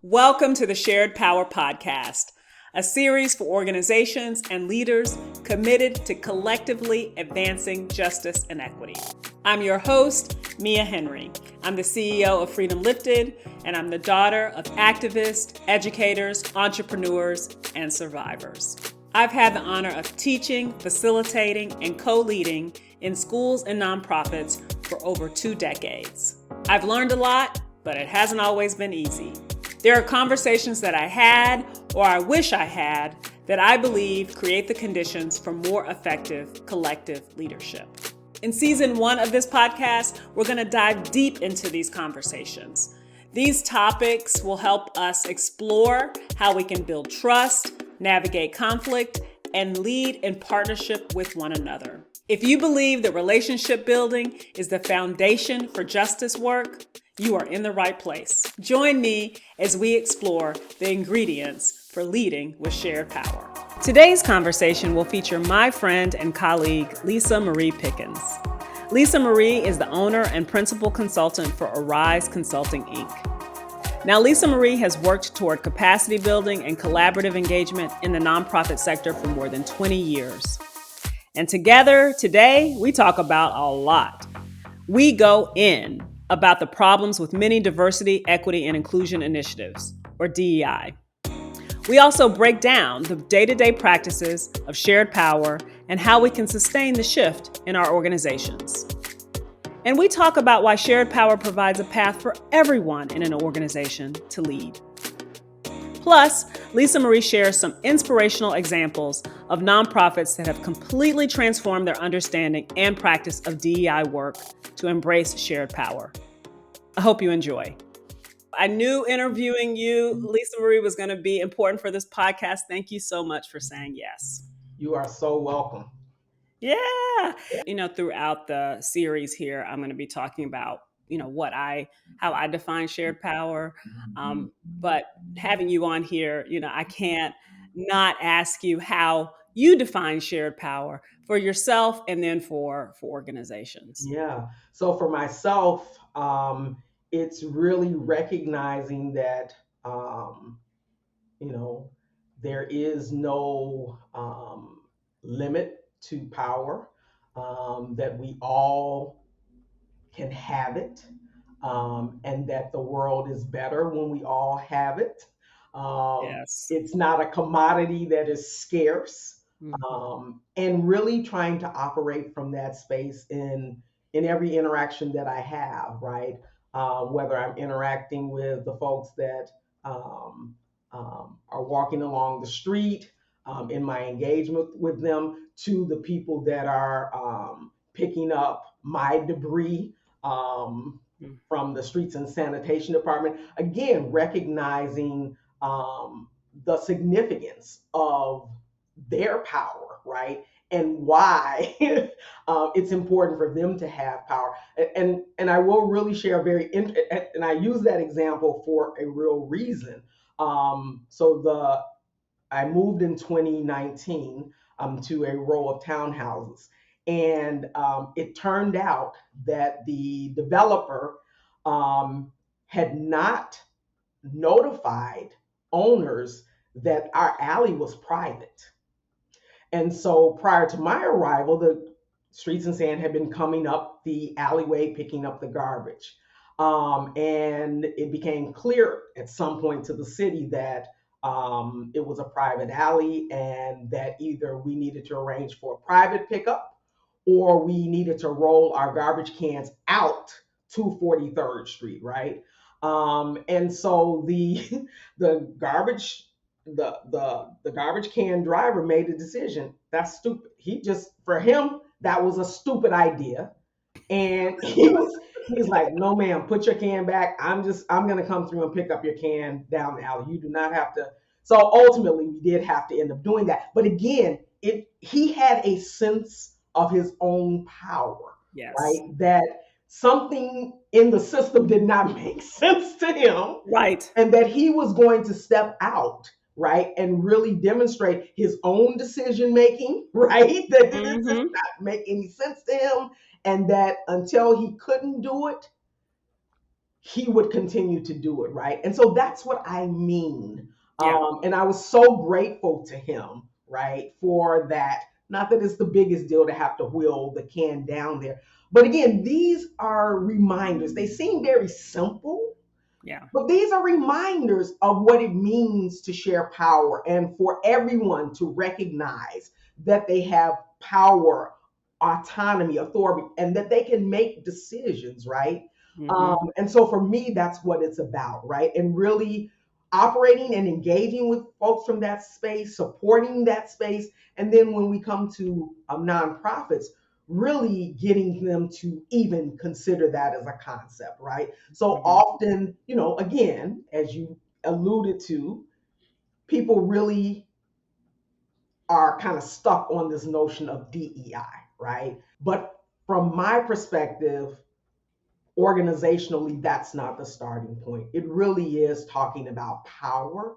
Welcome to the Shared Power Podcast, a series for organizations and leaders committed to collectively advancing justice and equity. I'm your host, Mia Henry. I'm the CEO of Freedom Lifted, and I'm the daughter of activists, educators, entrepreneurs, and survivors. I've had the honor of teaching, facilitating, and co-leading in schools and nonprofits for over 2 decades. I've learned a lot, but it hasn't always been easy. There are conversations that I had, or I wish I had, that I believe create the conditions for more effective collective leadership. In season 1 of this podcast, we're going to dive deep into these conversations. These topics will help us explore how we can build trust, navigate conflict, and lead in partnership with one another. If you believe that relationship building is the foundation for justice work, you are in the right place. Join me as we explore the ingredients for leading with shared power. Today's conversation will feature my friend and colleague, Lisa Marie Pickens. Lisa Marie is the owner and principal consultant for Arise Consulting, Inc. Now, Lisa Marie has worked toward capacity building and collaborative engagement in the nonprofit sector for more than 20 years. And together, today, we talk about a lot. We go in about the problems with many diversity, equity, and inclusion initiatives, or DEI. We also break down the day-to-day practices of shared power and how we can sustain the shift in our organizations. And we talk about why shared power provides a path for everyone in an organization to lead. Plus, Lisa Marie shares some inspirational examples of nonprofits that have completely transformed their understanding and practice of DEI work to embrace shared power. I hope you enjoy. I knew interviewing you, Lisa Marie, was going to be important for this podcast. Thank you so much for saying yes. You are so welcome. Yeah. Throughout the series here, I'm going to be talking about how I define shared power. But having you on here, I can't not ask you how you define shared power for yourself and then for organizations. Yeah. So for myself, it's really recognizing that, you know, there is no limit to power, that we all can have it, and that the world is better when we all have it. Yes. It's not a commodity that is scarce, Mhm. and really trying to operate from that space in every interaction that I have, right? Whether I'm interacting with the folks that are walking along the street, in my engagement with them, to the people that are picking up my debris, from the streets and sanitation department. Again, recognizing the significance of their power, right? And why it's important for them to have power. And I will really share and I use that example for a real reason. I moved in 2019 to a row of townhouses. And it turned out that the developer had not notified owners that our alley was private. And so prior to my arrival, the streets and sand had been coming up the alleyway, picking up the garbage. And it became clear at some point to the city that it was a private alley and that either we needed to arrange for a private pickup or we needed to roll our garbage cans out to 43rd Street, right? And so the garbage the garbage can driver made a decision. That's stupid. For him, that was a stupid idea. And he's like, no ma'am, put your can back. I'm gonna come through and pick up your can down the alley. You do not have to. So ultimately we did have to end up doing that. But again, he had a sense of his own power, Yes. right? That something in the system did not make sense to him. Right. And that he was going to step out, right, and really demonstrate his own decision making, right, that didn't just not make any sense to him, and that until he couldn't do it, he would continue to do it, right? And so that's what I mean. Yeah. And I was so grateful to him, right, for that. Not that it's the biggest deal to have to wheel the can down there. But again, these are reminders. They seem very simple, Yeah. but these are reminders of what it means to share power and for everyone to recognize that they have power, autonomy, authority, and that they can make decisions, right? Mm-hmm. And so for me, that's what it's about, right? And really operating and engaging with folks from that space, supporting that space. And then when we come to nonprofits, really getting them to even consider that as a concept, right? So Mm-hmm. often, again, as you alluded to, people really are kind of stuck on this notion of DEI, right? But from my perspective, organizationally, that's not the starting point. It really is talking about power,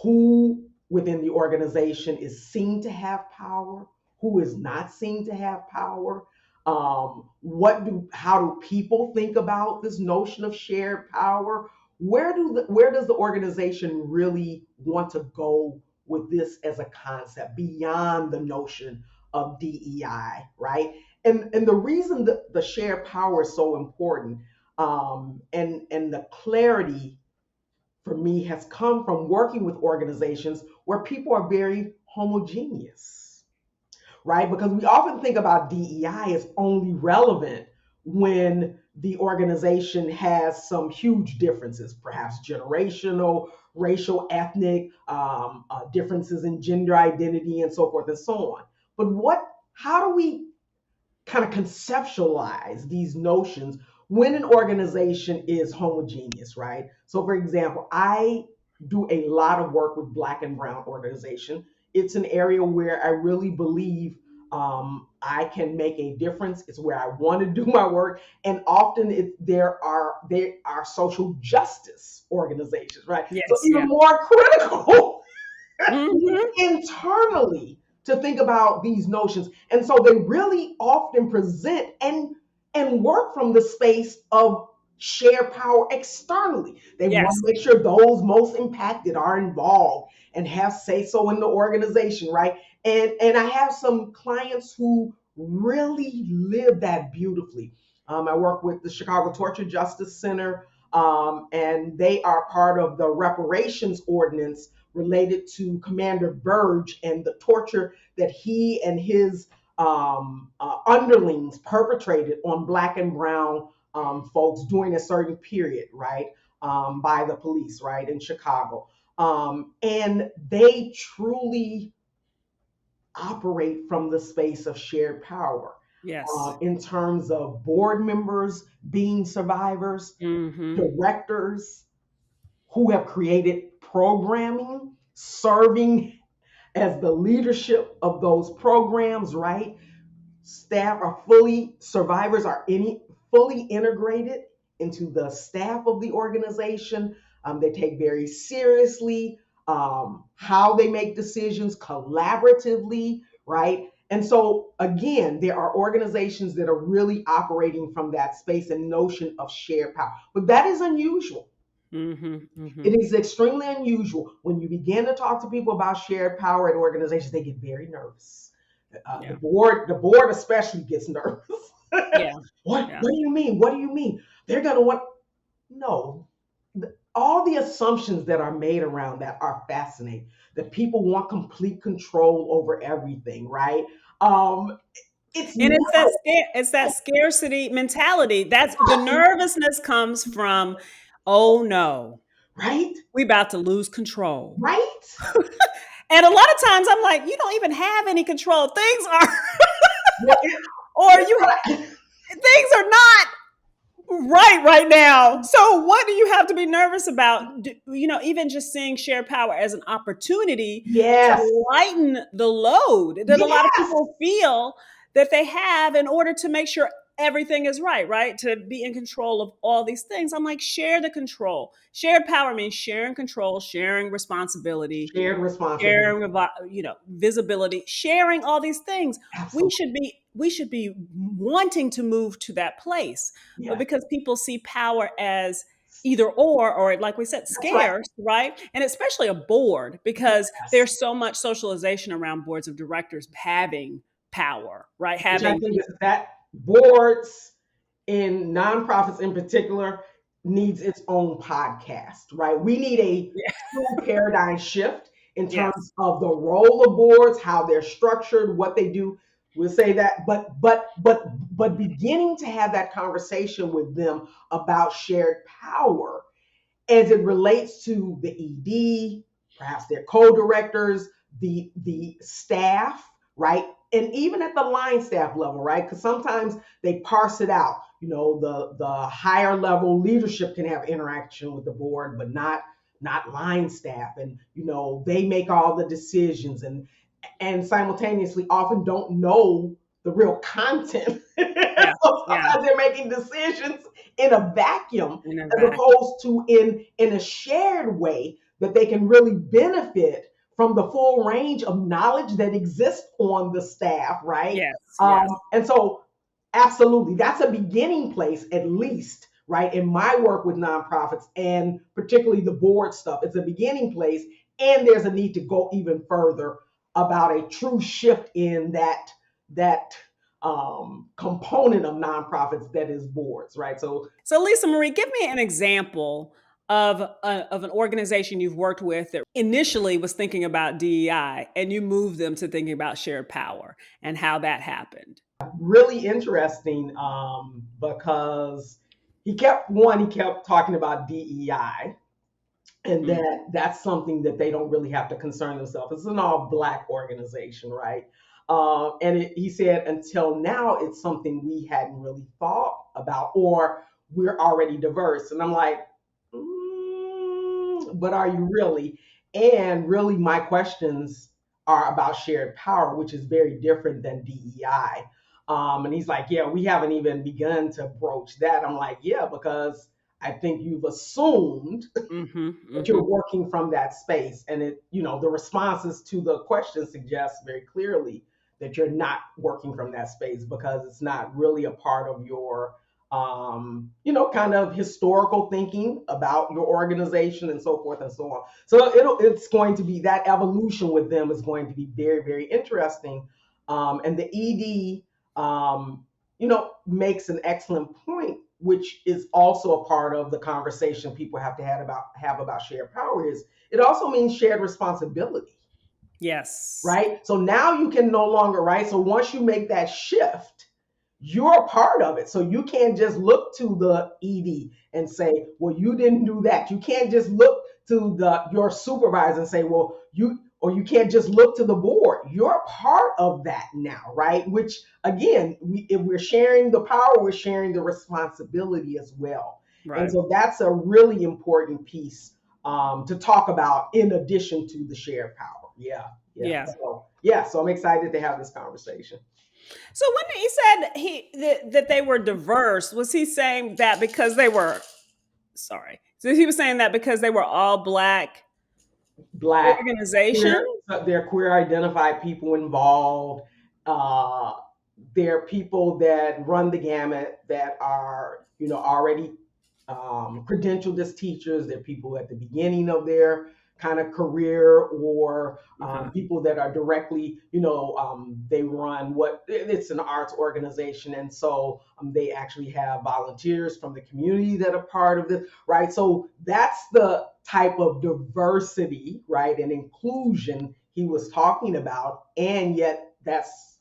who within the organization is seen to have power, who is not seen to have power. How do people think about this notion of shared power? Where does the organization really want to go with this as a concept beyond the notion of DEI, right? And the reason that the shared power is so important, and the clarity for me has come from working with organizations where people are very homogeneous, right? Because we often think about DEI as only relevant when the organization has some huge differences, perhaps generational, racial, ethnic, differences in gender identity, and so forth and so on. But how do we kind of conceptualize these notions when an organization is homogeneous, right? So, for example, I do a lot of work with Black and Brown organization. It's an area where I really believe I can make a difference. It's where I want to do my work, and often there are social justice organizations, right? So Yes. even Yeah. more critical Mm-hmm. internally to think about these notions. And so they really often present and work from the space of share power externally. They want Yes. to make sure those most impacted are involved and have say so in the organization, right? And I have some clients who really live that beautifully. I work with the Chicago Torture Justice Center, and they are part of the reparations ordinance related to Commander Burge and the torture that he and his underlings perpetrated on Black and Brown folks during a certain period, right, by the police, right, in Chicago. And they truly operate from the space of shared power, Yes. in terms of board members being survivors, Mm-hmm. directors who have created programming, serving as the leadership of those programs, right? Survivors are fully integrated into the staff of the organization. They take very seriously how they make decisions collaboratively, right? And so, again, there are organizations that are really operating from that space and notion of shared power. But that is unusual. Mm-hmm. Mm-hmm. It is extremely unusual. When you begin to talk to people about shared power at organizations, they get very nervous. The Yeah. board especially gets nervous. Yeah. what? Yeah. What do you mean? What do you mean? They're gonna want no. All the assumptions that are made around that are fascinating. That people want complete control over everything, right? Um, it's And never it's that scarcity mentality. That's the nervousness comes from, oh no, right, we about to lose control. right. And a lot of times I'm like, you don't even have any control. Things are Well, or you things are not right now. So what do you have to be nervous about? Even just seeing shared power as an opportunity yes, to lighten the load that a lot of yes, people feel that they have in order to make sure everything is right? To be in control of all these things. I'm like, share the control. Shared power means sharing control, sharing responsibility, Shared responsibility. sharing, visibility, sharing all these things. We Absolutely. should be we should be wanting to move to that place, but Yes. because people see power as either or like we said, That's right. scarce, right? And especially a board, because Yes. there's so much socialization around boards of directors having power, right? Which I Having think is that boards in nonprofits in particular needs its own podcast, right? We need a yeah, true paradigm shift in yes, terms of the role of boards, how they're structured, what they do. We'll say that, but beginning to have that conversation with them about shared power as it relates to the ED, perhaps their co-directors, the staff, right? And even at the line staff level, right? Because sometimes they parse it out. The higher level leadership can have interaction with the board, but not line staff. And they make all the decisions and simultaneously often don't know the real content. yeah, So yeah, sometimes they're making decisions in a vacuum in a as vacuum. opposed to in a shared way that they can really benefit from the full range of knowledge that exists on the staff, right? Yes, yes, And so, absolutely, that's a beginning place, at least, right? In my work with nonprofits and particularly the board stuff, it's a beginning place, and there's a need to go even further about a true shift in that component of nonprofits that is boards, right? So So, Lisa Marie, give me an example of an organization you've worked with that initially was thinking about DEI and you moved them to thinking about shared power and how that happened. really interesting because he kept talking about DEI, and Mm, that's something that they don't really have to concern themselves. It's an all black organization, right? He said until now it's something we hadn't really thought about, or we're already diverse. And I'm like, but are you really? And really, my questions are about shared power, which is very different than DEI. And he's like, yeah, we haven't even begun to broach that. I'm like, yeah, because I think you've assumed mm-hmm, that you're mm-hmm. working from that space. And the responses to the question suggest very clearly that you're not working from that space because it's not really a part of your, kind of historical thinking about your organization and so forth and so on. So it's going to be that evolution with them is going to be very, very interesting. And the ED, makes an excellent point, which is also a part of the conversation people have to have about shared power. Is it also means shared responsibility, Yes. right? So now you can no longer, right? So once you make that shift, you're a part of it. So you can't just look to the ED and say, well, you didn't do that. You can't just look to your supervisor and say, well, you can't just look to the board. You're a part of that now, right? Which again, if we're sharing the power, we're sharing the responsibility as well. And Right. so that's a really important piece to talk about in addition to the shared power. Yeah. Yeah. Yeah. So I'm excited to have this conversation. So when he said that they were diverse, was he saying that because they were sorry? So he was saying that because they were all black Black, organization? queer, there are queer identified people involved. Uh, there are people that run the gamut that are, already credentialed as teachers. There are people at the beginning of their kind of career, or Uh-huh. people that are directly, they run it's an arts organization. And so they actually have volunteers from the community that are part of this, right? So that's the type of diversity, right, and inclusion he was talking about. And yet that's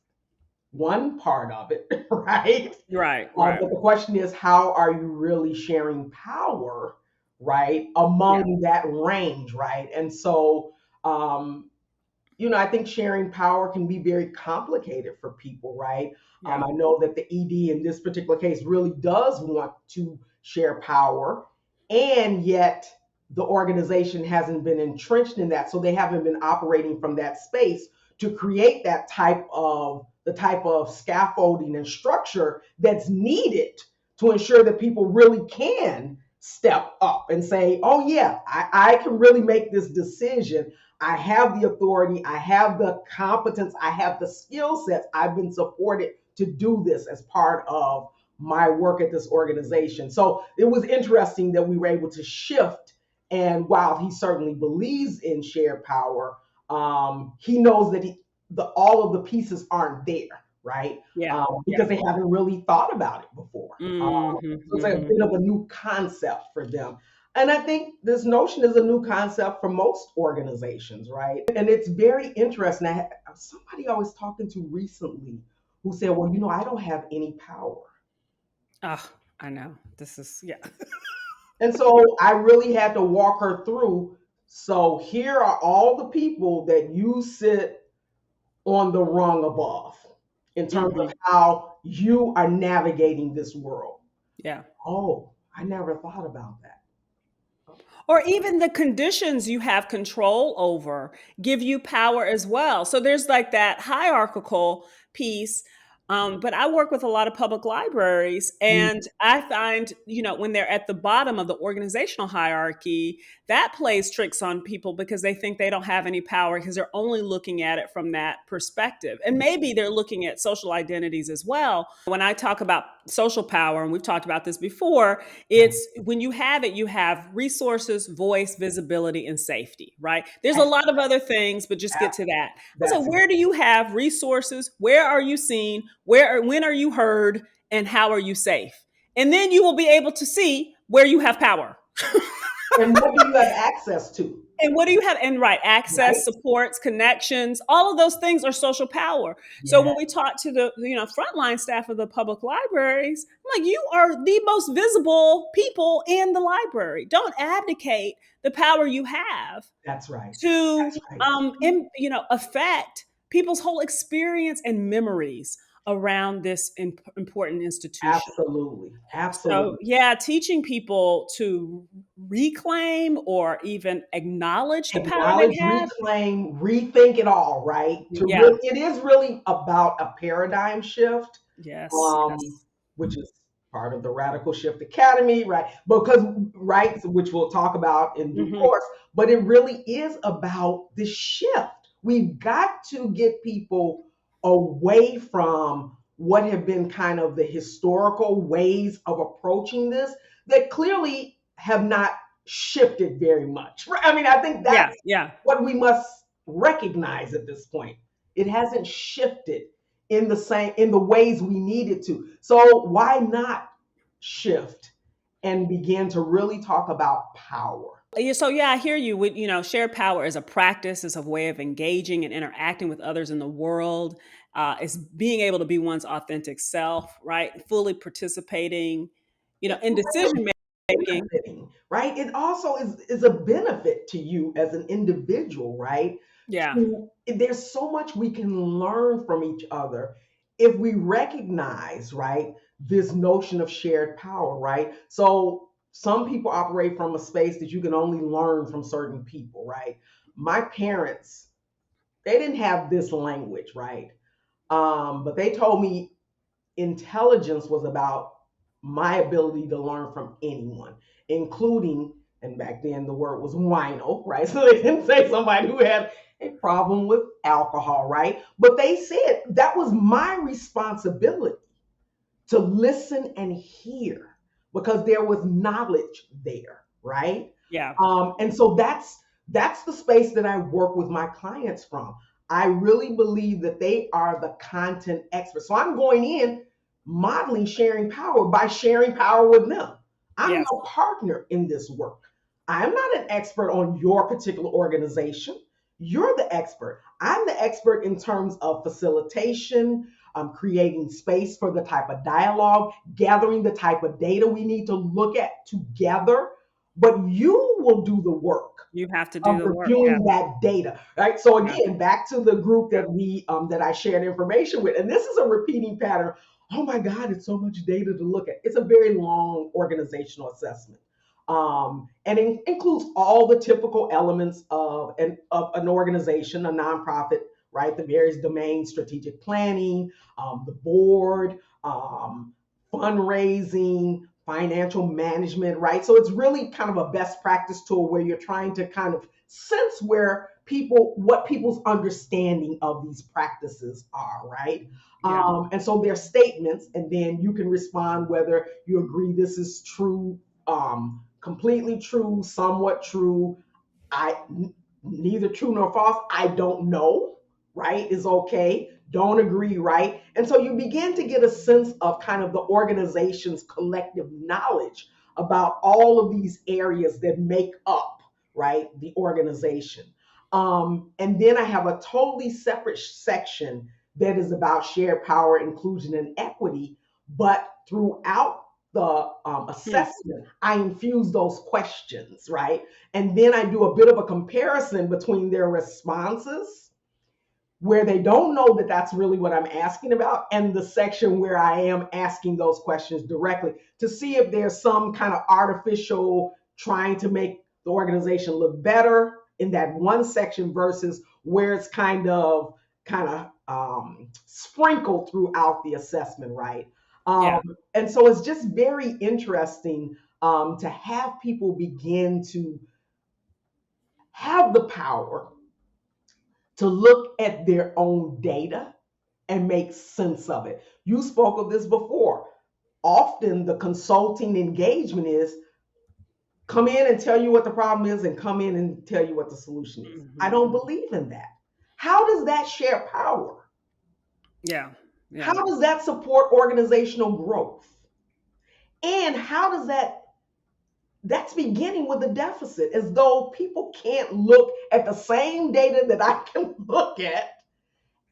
one part of it, right? Right, right. But the question is, how are you really sharing power, right, Yeah, among that range, right? And so, I think sharing power can be very complicated for people, right? yeah, I know that the ED in this particular case really does want to share power, and yet the organization hasn't been entrenched in that. So they haven't been operating from that space to create that type of the type of scaffolding and structure that's needed to ensure that people really can step up and say, oh, yeah, I can really make this decision. I have the authority, I have the competence, I have the skill sets. I've been supported to do this as part of my work at this organization. So it was interesting that we were able to shift. And while he certainly believes in shared power, he knows that all of the pieces aren't there, right? Yeah. Because they haven't really thought about it before. So it's like a Mm-hmm. bit of a new concept for them. And I think this notion is a new concept for most organizations, right? And it's very interesting. I had somebody I was talking to recently who said, well, I don't have any power. Oh, I know. This is, yeah. And so I really had to walk her through. So here are all the people that you sit on the rung above in terms Hmm. of how you are navigating this world. Yeah. Oh, I never thought about that. Or even the conditions you have control over give you power as well. So there's like that hierarchical piece. But I work with a lot of public libraries, Mm, and I find, when they're at the bottom of the organizational hierarchy, that plays tricks on people because they think they don't have any power because they're only looking at it from that perspective. And maybe they're looking at social identities as well. When I talk about social power, and we've talked about this before, right. it's when you have it, you have resources, voice, visibility, and safety, right? There's a lot of other things, but just get to that. So, That's where do you have resources? Where are you seen? When are you heard? And how are you safe? And then you will be able to see where you have power. and what do you have access to, And what do you have? And right, right? access, supports, connections, all of those things are social power. So Yeah, when we talk to the frontline staff of the public libraries, I'm like, you are the most visible people in the library. Don't abdicate the power you have that's right. to That's right. affect people's whole experience and memories around this important institution. Absolutely. So, Absolutely. yeah, teaching people to reclaim or even acknowledge the power they Acknowledge, have. reclaim, rethink it all, right? Yeah. It is really about a paradigm shift, Yes. um, Yes. which is part of the Radical Shift Academy, right? Because, right, which we'll talk about in due Hmm. course, but it really is about the shift. We've got to get people away from what have been kind of the historical ways of approaching this that clearly have not shifted very much. Right? I mean, I think Yeah. that's Yeah. what we must recognize at this point. It hasn't shifted in the ways we needed to. So why not shift and begin to really talk about power? Yeah, so yeah, I hear you. With shared power is a practice, is a way of engaging and interacting with others in the world. It's being able to be one's authentic self, right? Fully participating, It's in a way of decision making. benefiting, right? It also is a benefit to you as an individual, right? Yeah. There's so much we can learn from each other if we recognize, right, this notion of shared power, right? So some people operate from a space that you can only learn from certain people, right? My parents, they didn't have this language, right? But they told me intelligence was about my ability to learn from anyone, including, and back then the word was wino, right? So they didn't say somebody who had a problem with alcohol, right? But they said that was my responsibility to listen and hear because there was knowledge there, right? Yeah. And so that's the space that I work with my clients from. I really believe that they are the content experts. So I'm going in modeling sharing power by sharing power with them. I'm Yes. your partner in this work. I'm not an expert on your particular organization. You're the expert. I'm the expert in terms of facilitation, creating space for the type of dialogue, gathering the type of data we need to look at together. But you will do the work You have to do of the work. Yeah. reviewing that data, right? So Yeah. again, back to the group that I shared information with, and this is a repeating pattern. Oh my God, it's so much data to look at. It's a very long organizational assessment, and it includes all the typical elements of an organization, a nonprofit, right? The various domains, strategic planning, the board, fundraising, financial management, right? So it's really kind of a best practice tool where you're trying to kind of sense what people's understanding of these practices are, right? Yeah. And so they're statements, and then you can respond whether you agree this is true, completely true, somewhat true, I neither true nor false. I don't know, right? Is okay. Don't agree, right? And so you begin to get a sense of kind of the organization's collective knowledge about all of these areas that make up, right, the organization. And then I have a totally separate section that is about shared power, inclusion, and equity. But throughout the Hmm. assessment, I infuse those questions, right? And then I do a bit of a comparison between their responses, where they don't know that that's really what I'm asking about, and the section where I am asking those questions directly to see if there's some kind of artificial trying to make the organization look better in that one section versus where it's kind of sprinkled throughout the assessment, right? Yeah. And so it's just very interesting to have people begin to have the power to look at their own data and make sense of it. You spoke of this before. Often the consulting engagement is come in and tell you what the problem is and come in and tell you what the solution is. I don't Hmm. believe in that. How does that share power? Yeah. How Yeah. does that support organizational growth? And how does that's beginning with a deficit, as though people can't look at the same data that I can look at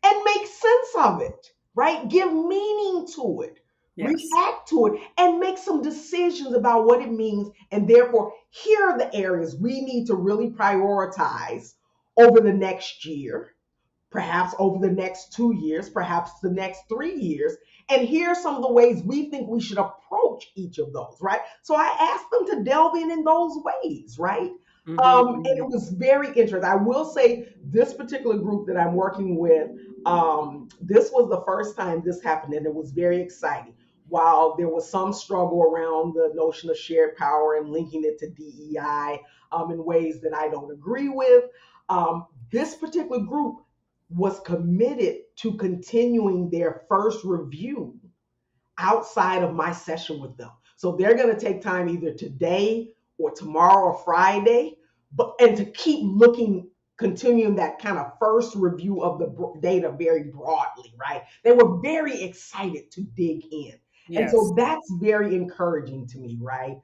and make sense of it, right? Give meaning to it, Yes. react to it, and make some decisions about what it means. And therefore, here are the areas we need to really prioritize over the next year, perhaps over the next 2 years, perhaps the next 3 years. And here are some of the ways we think we should approach each of those, right? So I asked them to delve in those ways, right? Hmm. And it Hmm. was very interesting. I will say this particular group that I'm working with, this was the first time this happened, and it was very exciting. While there was some struggle around the notion of shared power and linking it to DEI in ways that I don't agree with, this particular group was committed to continuing their first review outside of my session with them. So they're going to take time either today or tomorrow or Friday, but and to keep looking, continuing that kind of first review of the data very broadly, right? They were very excited to dig in. And Yes. so that's very encouraging to me, right?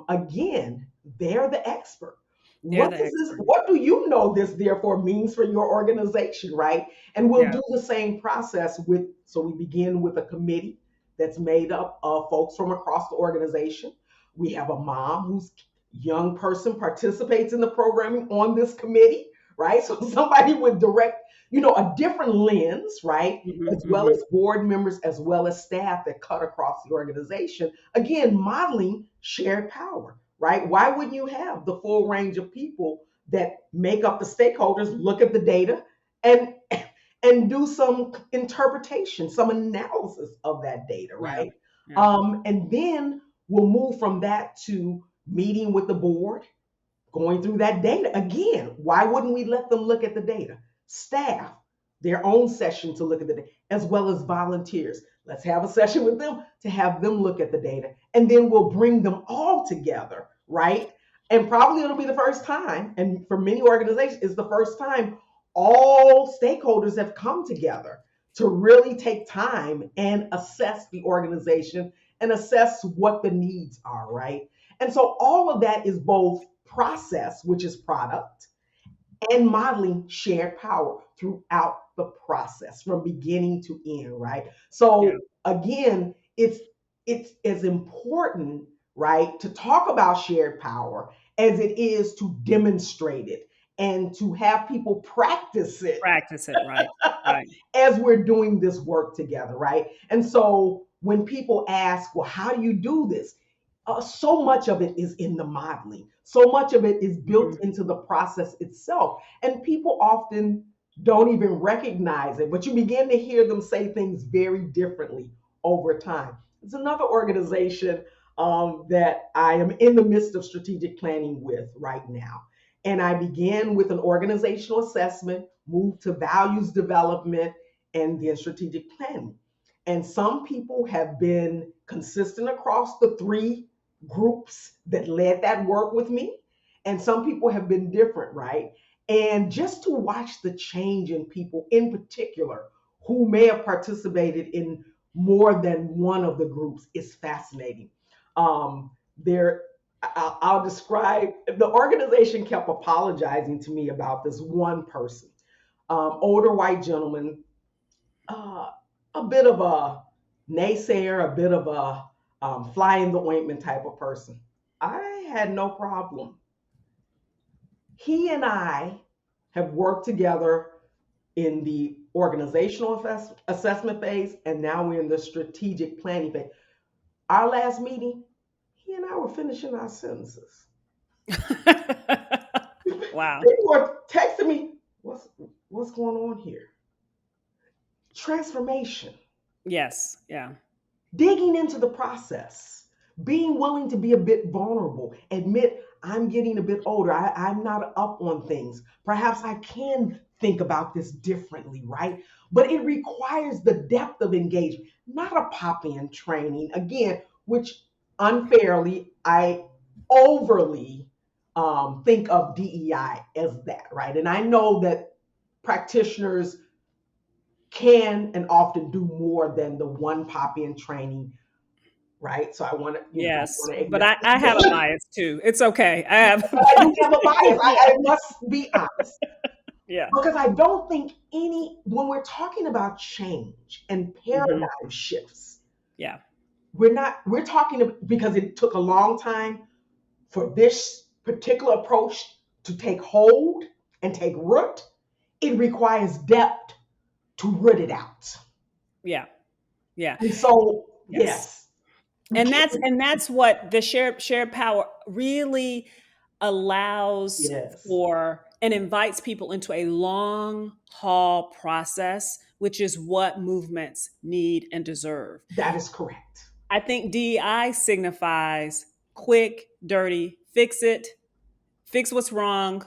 Again, they're the expert. They're What the does this, expert. what do you know this therefore means for your organization, right? And we'll Yeah. do the same process so we begin with a committee that's made up of folks from across the organization. We have a mom whose young person participates in the programming on this committee, right? So somebody would direct, a different lens, right? Hmm. As well Hmm. as board members, as well as staff that cut across the organization. Again, modeling shared power, right? Why wouldn't you have the full range of people that make up the stakeholders look at the data and do some interpretation, some analysis of that data, Yeah. right? Yeah. And then we'll move from that to meeting with the board, going through that data. Again, why wouldn't we let them look at the data? Staff, their own session to look at the data, as well as volunteers. Let's have a session with them to have them look at the data. And then we'll bring them all together, right? And probably it'll be the first time, and for many organizations, it's the first time all stakeholders have come together to really take time and assess the organization and assess what the needs are, right? And so all of that is both process, which is product, and modeling shared power throughout the process from beginning to end, right? Yeah. So again, it's as important, right, to talk about shared power as it is to demonstrate it and to have people practice it Practice it. Right. Right. as we're doing this work together, right? And so when people ask, well, how do you do this? So much of it is in the modeling. So much of it is built Hmm. into the process itself. And people often don't even recognize it, but you begin to hear them say things very differently over time. It's another organization that I am in the midst of strategic planning with right now. And I began with an organizational assessment, moved to values development, and then strategic planning. And some people have been consistent across the three groups that led that work with me. And some people have been different, right? And just to watch the change in people in particular who may have participated in more than one of the groups is fascinating. There, I'll describe, the organization kept apologizing to me about this one person, older white gentleman, uh, a bit of a naysayer, a bit of a fly in the ointment type of person. I had no problem. He and I have worked together in the organizational assessment phase, and now we're in the strategic planning phase. Our last meeting, he and I were finishing our sentences. Wow. They were texting me, what's going on here? Transformation, Yes. Yeah. digging into the process, being willing to be a bit vulnerable, admit I'm getting a bit older. I'm not up on things. Perhaps I can think about this differently, right? But it requires the depth of engagement, not a pop in training, again, which unfairly I overly think of DEI as that, right? And I know that practitioners can and often do more than the one pop in training, right? So I want to, I Yes. want to But acknowledge, I have a bias too. It's okay. I have a but I do bias. have a bias. Yeah. I must be honest Yeah. because I don't think when we're talking about change and Hmm. paradigm shifts, Yeah. we're talking because it took a long time for this particular approach to take hold and take root. It requires depth to root it out. Yeah. Yeah. And so, Yes. yes, we can't. And that's what the shared power really allows Yes, for and invites people into a long haul process, which is what movements need and deserve. that is correct. I think DEI signifies quick, dirty, fix it, fix what's wrong.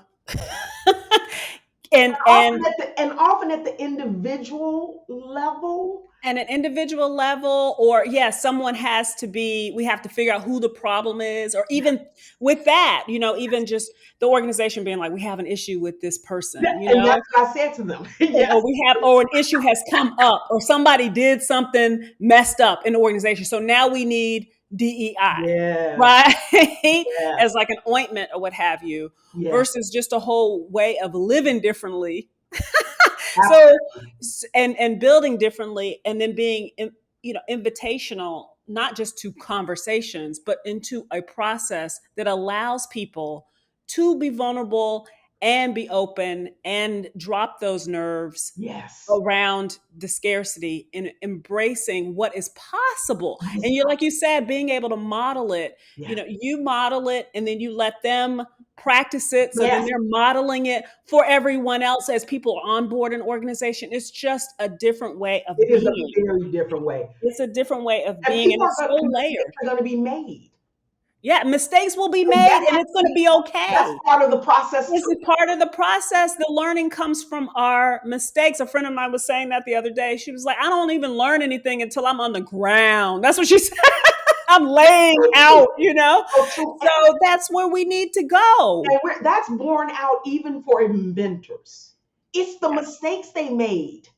and Often and at the individual level. and an individual level, or yes, someone has to be, we have to figure out who the problem is, or even with that, even just the organization being like, we have an issue with this person, And that's what I said to them. Yes, or an issue has come up, or somebody did something messed up in the organization, so now we need DEI, yes, right? yes, As like an ointment or what have you, yes. versus just a whole way of living differently. So, Absolutely. and building differently, and then being invitational, not just to conversations, but into a process that allows people to be vulnerable and be open and drop those nerves Yes. around the scarcity and embracing what is possible. What is And you, like you said, being able to model it, yes. you model it and then you let them practice it. So then Yes. they're modeling it for everyone else as people are on board an organization. It's just a different way of It is a being. very different way. It's a different way of And being. And it's so mistakes layered. are going to be made. Yeah, mistakes will be And made that and has it's to going to be, be that's okay. part of the process This too. is part of the process. The learning comes from our mistakes. A friend of mine was saying that the other day. She was like, I don't even learn anything until I'm on the ground. That's what she said. I'm laying So true. out. So true. So that's where we need to go. And that's borne out even for inventors. It's the Yeah. mistakes they made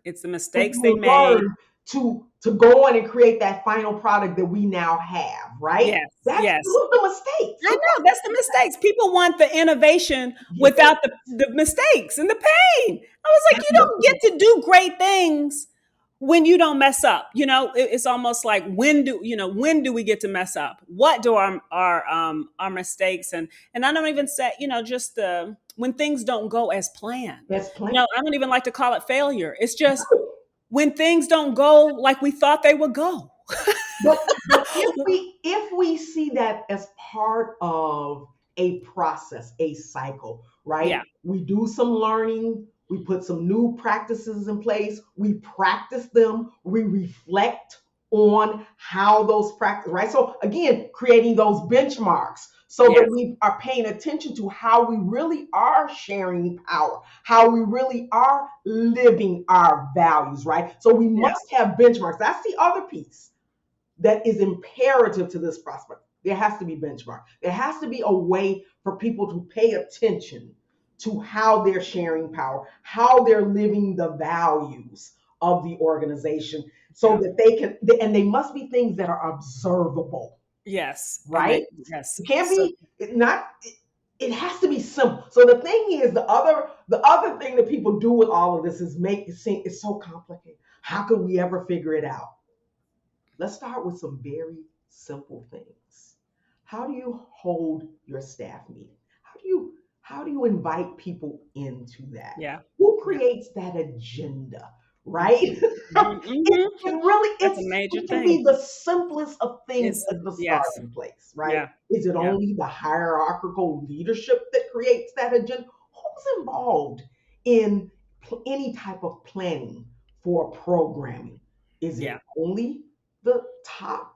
It's the that mistakes they you made. learn to go on and create that final product that we now have, right? Yes, That's yes. the mistakes. I know that's the mistakes. People want the innovation Yes, without the mistakes and the pain. I was like, you don't get to do great things when you don't mess up. It's almost like when do we get to mess up? What do our mistakes and I don't even say, just the when things don't go as planned. that's plain. I don't even like to call it failure. It's just when things don't go like we thought they would go. But if we see that as part of a process, a cycle, right? Yeah. We do some learning, We put some new practices in place. We practice them. We reflect on how those practices, right? So again, creating those benchmarks so that Yes. we are paying attention to how we really are sharing power, how we really are living our values, right? So we Yeah. must have benchmarks. That's the other piece that is imperative to this prospect. There has to be benchmark. There has to be a way for people to pay attention to how they're sharing power, how they're living the values of the organization so Yeah. that they can, and they must be things that are observable, Yes. And right? yes. It can't So be not, it has to be simple. So the thing is, the other thing that people do with all of this is make it seem it's so complicated. How could we ever figure it out? Let's start with some very simple things. How do you hold your staff meeting? How do you invite people into that? yeah. Who Yeah. creates that agenda, right? Mhm. Mhm. it, Mhm. it really That's a major it can thing. be the simplest of things It's as the yes. starting place, right? Yeah. Is it Yeah. only the hierarchical leadership that creates that agenda? Who's involved in any type of planning for programming? Is it Yeah. only the top,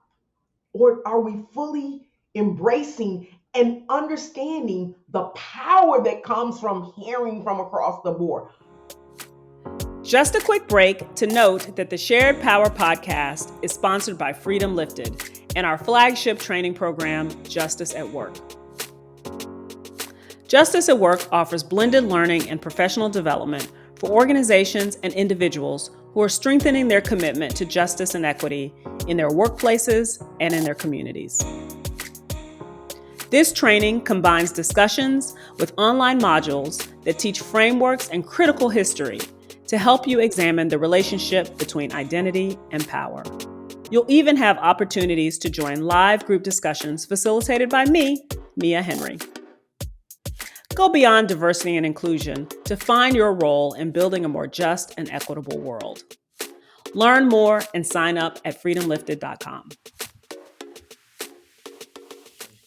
or are we fully embracing and understanding the power that comes from hearing from across the board? Just a quick break to note that the Shared Power podcast is sponsored by Freedom Lifted and our flagship training program, Justice at Work. Justice at Work offers blended learning and professional development for organizations and individuals who are strengthening their commitment to justice and equity in their workplaces and in their communities. This training combines discussions with online modules that teach frameworks and critical history to help you examine the relationship between identity and power. You'll even have opportunities to join live group discussions facilitated by me, Mia Henry. Go beyond diversity and inclusion to find your role in building a more just and equitable world. Learn more and sign up at freedomlifted.com.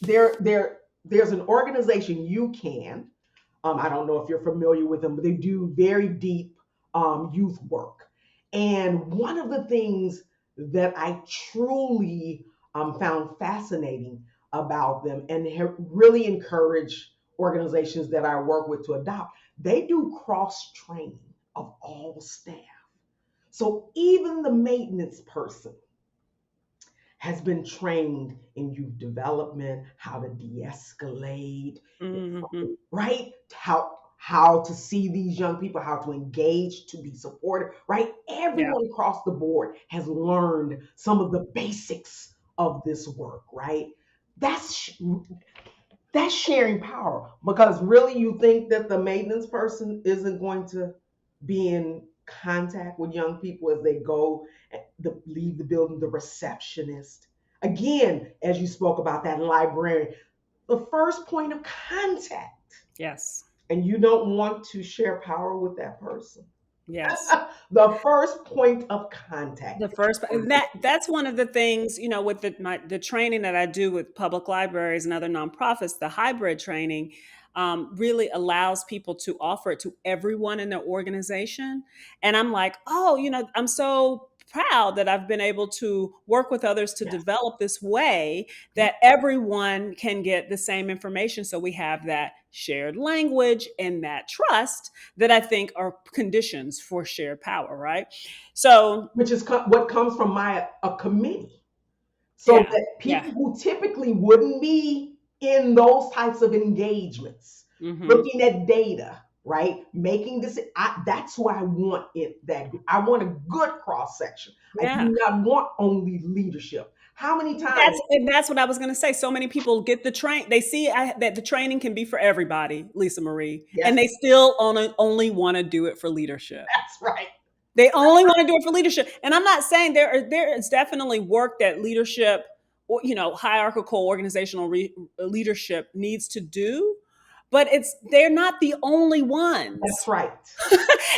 There's an organization I don't know if you're familiar with them, but they do very deep youth work. And one of the things that I truly found fascinating about them and have really encouraged organizations that I work with to adopt, they do cross training of all staff. So even the maintenance person has been trained in youth development, how to de-escalate, Mm-hmm. right? How to see these young people, how to engage, to be supported, right? Yeah. Everyone across the board has learned some of the basics of this work, right? That's that's sharing power, because really you think that the maintenance person isn't going to be in contact with young people as they go leave the building, the receptionist, again, as you spoke about that librarian, the first point of contact, Yes. and you don't want to share power with that person. Yes. The first point of contact The that you first want that's one of the things, with the training that I do with public libraries and other nonprofits, the hybrid training really allows people to offer it to everyone in their organization. And I'm like, oh, I'm so proud that I've been able to work with others to yes, develop this way yes, that everyone can get the same information. So we have that shared language and that trust that I think are conditions for shared power, right? So which is what comes from a committee, so yeah, that yeah. people who typically wouldn't be in those types of engagements, Hmm. looking at data, right, making this, that's who I want I want a good cross section. I Yeah. do not want only leadership. How many times? That's what I was going to say. So many people get the train. They see that the training can be for everybody, Lisa Marie, Yes, and they still only want to do it for leadership. that's right. They only want to do it for leadership. And I'm not saying there is definitely work that leadership or hierarchical organizational leadership needs to do, but they're not the only That's ones. right.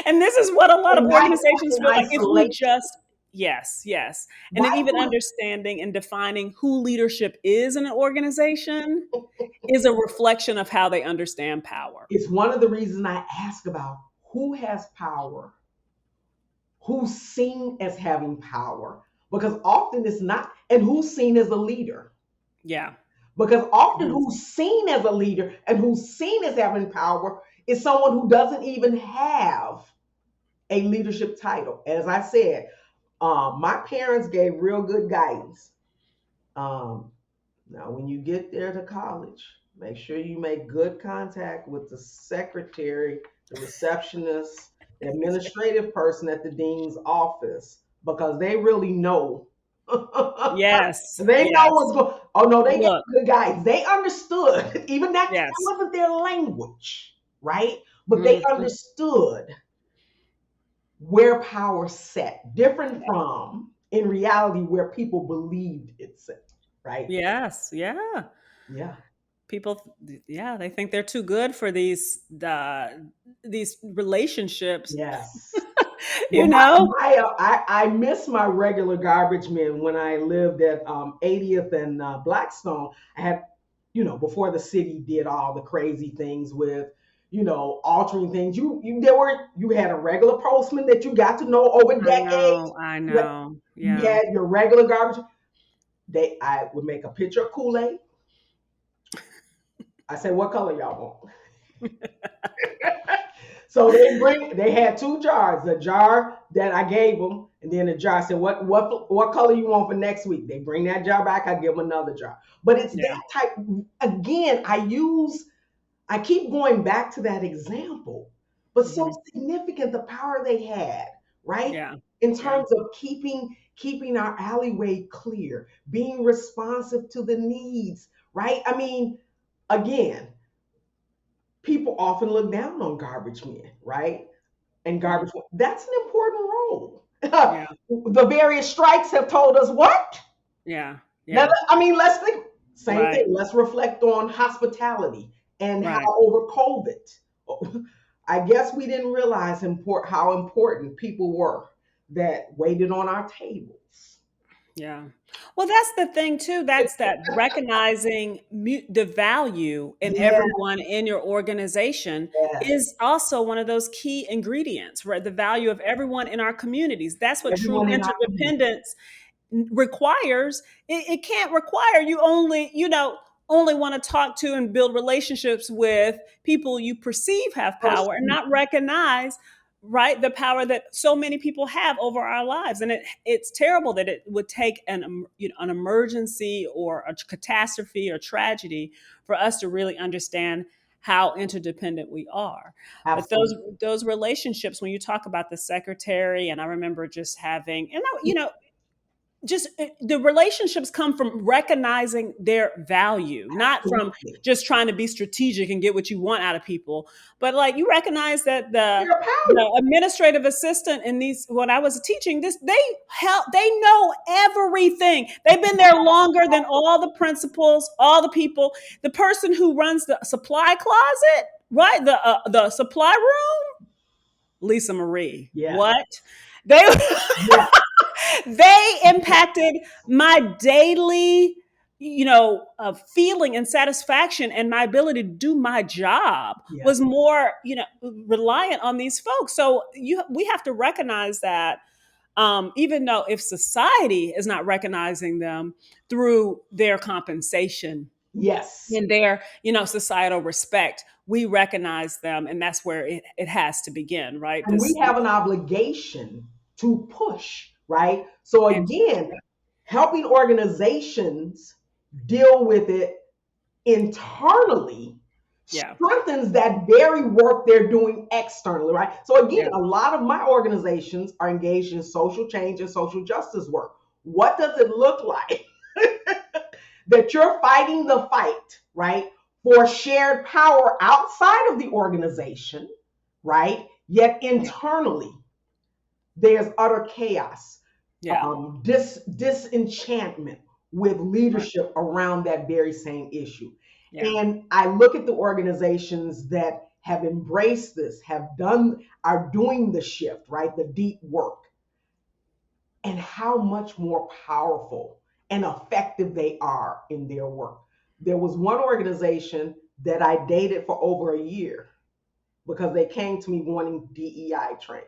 And this is what a lot of And why do organizations in feel like if we isolation? just yes, yes. And then Why even do it? understanding and defining who leadership is in an organization is a reflection of how they understand power. It's one of the reasons I ask about who has power, who's seen as having power, because often it's not, and who's seen as a leader. Yeah. Because often Mhm. who's seen as a leader and who's seen as having power is someone who doesn't even have a leadership title. As I said, my parents gave real good guidance. Um, Now, when you get there to college, make sure you make good contact with the secretary, the receptionist, the administrative person at the dean's office, because they really know. Yes. They know what's Yes. going. Oh no, they gave Look. good guidance. They understood. Even that Yes. wasn't their language, right? But they Mhm. understood where power sat, different from in reality where people believed it sat, right? Yes. Yeah. Yeah. People, yeah, they think they're too good for these relationships. Yes. You Well, know. I miss my regular garbage men when I lived at 80th and Blackstone. I had, before the city did all the crazy things with, altering things. You had a regular postman that you got to know over I decades. know. I You, know. you Yeah. had your regular garbage. I would make a picture of Kool-Aid. I said, what color y'all want? So they had two jars, a jar that I gave them, and then a jar. I said, what color you want for next week? They bring that jar back, I give them another jar. But it's Yeah. that type. Again, I keep going back to that example, but so Mhm. significant the power they had, right? Yeah. In Yeah. terms of keeping our alleyway clear, being responsive to the needs, right? I mean, again, people often look down on garbage men, right? And Mhm. garbage, that's an important role. Yeah. The various strikes have told us what? Yeah. Now, Yeah. I mean, let's think, same thing. Right. Let's reflect on hospitality and how Right. over COVID, I guess we didn't realize how important people were that waited on our tables. Yeah. Well, that's the thing too. That's that recognizing the value in Yeah, everyone in your organization yes. is also one of those key ingredients, right? The value of everyone in our communities. That's what true Everyone in our community. interdependence requires. It can't require you only, only want to talk to and build relationships with people you perceive have power and not recognize, right, the power that so many people have over our lives. And it's terrible that it would take an emergency or a catastrophe or tragedy for us to really understand how interdependent we are. But Absolutely. those relationships, when you talk about the secretary, and I remember just having, and just the relationships come from recognizing their value, not from Absolutely. just trying to be strategic and get what you want out of people, but like you recognize that the Your power. the administrative assistant in these, when I was teaching this, they know everything. They've been there longer than all the principals, all the people. The person who runs the supply closet, right, the supply room, Lisa Marie, Yeah. what they Yeah. they impacted my daily, feeling and satisfaction, and my ability to do my job Yeah. was more, reliant on these folks. So we have to recognize that, even though if society is not recognizing them through their compensation Yes. and their, societal respect, we recognize them, and that's where it has to begin, right? And we This have an obligation to push, right? So and again, helping organizations deal with it internally yeah, strengthens that very work they're doing externally, right? So again, yeah, a lot of my organizations are engaged in social change and social justice work. What does it look like that you're fighting the fight, right, for shared power outside of the organization, right? Yet internally, there's utter chaos, yeah, disenchantment with right, leadership around that very same issue. yeah, And I look at the organizations that have embraced this, are doing the shift, right? The deep work, and how much more powerful and effective they are in their work. There was one organization that I dated for over a year, because they came to me wanting DEI training.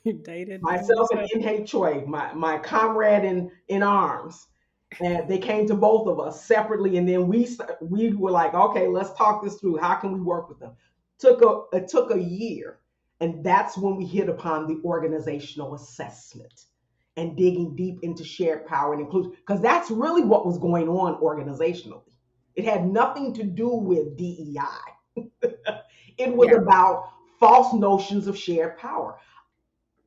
You dated, did you Myself and say? N.H. Choi, my comrade in arms, and they came to both of us separately, and then we were like, okay, let's talk this through. How can we work with them? It took a year, and that's when we hit upon the organizational assessment and digging deep into shared power and inclusion, because that's really what was going on organizationally. It had nothing to do with DEI. It was Yeah. about false notions of shared power.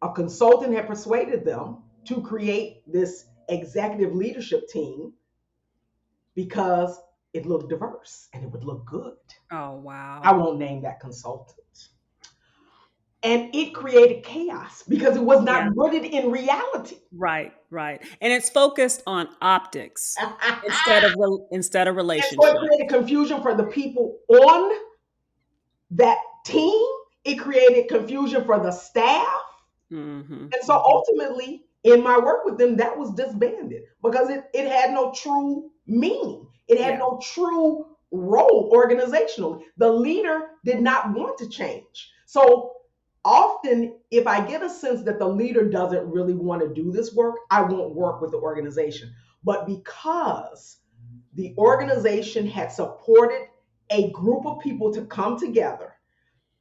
A consultant had persuaded them to create this executive leadership team because it looked diverse and it would look good. Oh, I wow. won't name that consultant. And it created chaos because it was Yeah. not rooted in reality. Right, right. And it's focused on optics And instead of so it relationship. created confusion for the people on that team. It created confusion for the staff. Mhm. And so Mhm. ultimately, in my work with them, that was disbanded because it had no true meaning. It had Yeah. no true role organizationally. The leader did not want to change. So often, if I get a sense that the leader doesn't really want to do this work, I won't work with the organization. But because the organization had supported a group of people to come together,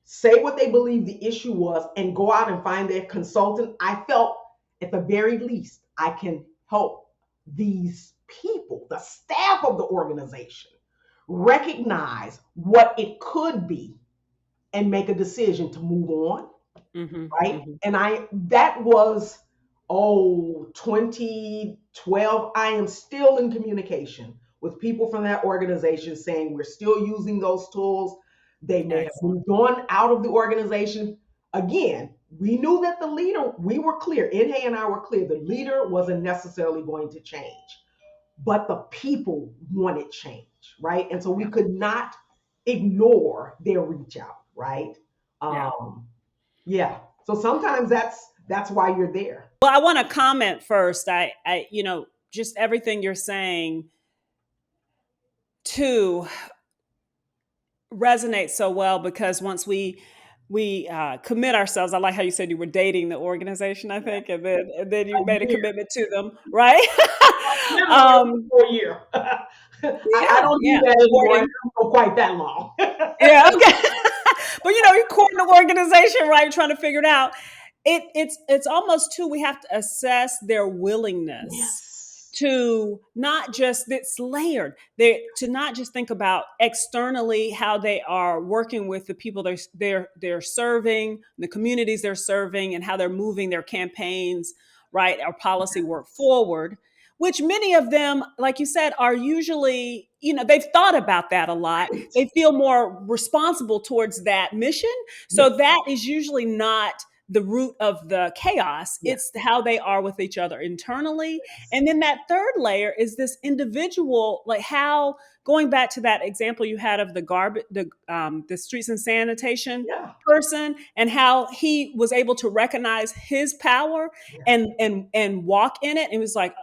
say what they believe the issue was, and go out and find their consultant, I felt at the very least I can help these people, the staff of the organization, recognize what it could be and make a decision to move on, Mhm. right? Mhm. And that was, 2012. I am still in communication with people from that organization saying we're still using those tools. They may have Excellent. moved on out of the organization. Again, we knew that the leader, we were clear, Inhe and I were clear, the leader wasn't necessarily going to change, but the people wanted change, right? And so we Yeah. could not ignore their reach out, right? Yeah. Um, yeah. So sometimes that's why you're there. Well, I want to comment first. Just everything you're saying too resonates so well because once we commit ourselves. I like how you said you were dating the organization, I Yeah. think, and then you A made a year. commitment to them, right? Literally um, for a year. I yeah, don't do yeah, that anymore. It courting. doesn't go quite that long. Yeah, okay. But you're courting the organization, right? Trying to figure it out. It's almost too. We have to assess their willingness Yes. to not just it's layered. They to not just think about externally how they are working with the people they're serving, the communities they're serving, and how they're moving their campaigns, right, or policy work forward, which many of them, like you said, are usually, they've thought about that a lot. Right. They feel more responsible towards that mission. Yes. So that is usually not the root of the chaos. Yes. It's how they are with each other internally. Yes. And then that third layer is this individual, like how going back to that example you had of the streets and sanitation Yeah. person, and how he was able to recognize his power Yes. and walk in it. And was like,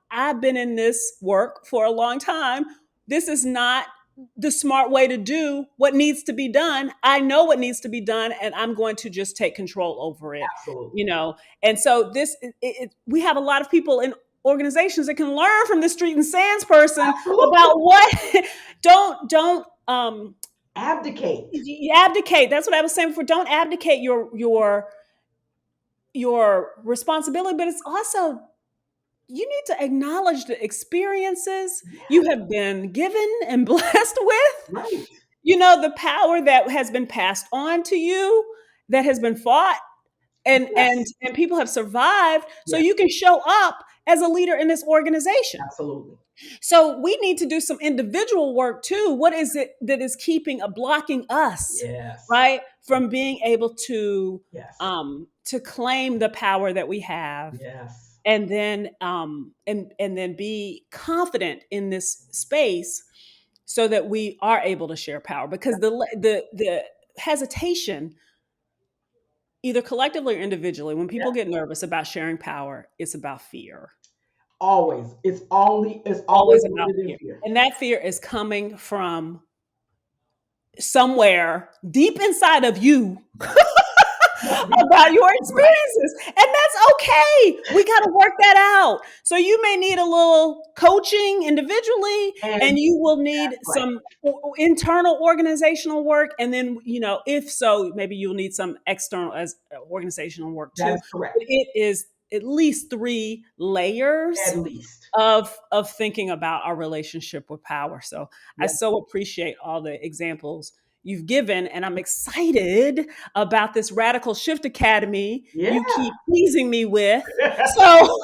I've been in this work for a long time. This is not the smart way to do what needs to be done. I know what needs to be done, and I'm going to just take control over it. Absolutely. You know, and so we have a lot of people in organizations that can learn from the street and sands person Absolutely. about what Abdicate. you abdicate. That's what I was saying before. Don't abdicate your responsibility, but it's also you need to acknowledge the experiences you Yes. have been given and blessed with. Right. The power that has been passed on to you, that has been fought, and and Yes. and people have survived, so Yes. you can show up as a leader in this organization. Absolutely. So we need to do some individual work too. What is it that is blocking us, Yes. right, from being able Yes. to claim the power that we have, Yes. and then be confident in this space so that we are able to share power, because the hesitation, either collectively or individually, when people Yes. get nervous about sharing power, it's about fear. Always. It's always Always about rooted in fear. fear. And that fear is coming from somewhere deep inside of you Right. about your experiences. And that's okay. We got to work that out. So you may need a little coaching individually, And and you will need right. some internal organizational work. And then, if so, maybe you'll need some external as organizational work That too. is correct. But it is at least three layers At least. of thinking about our relationship with power. So I Yeah. so appreciate all the examples you've given, and I'm excited about this Radical Shift Academy Yeah. you keep teasing me with. So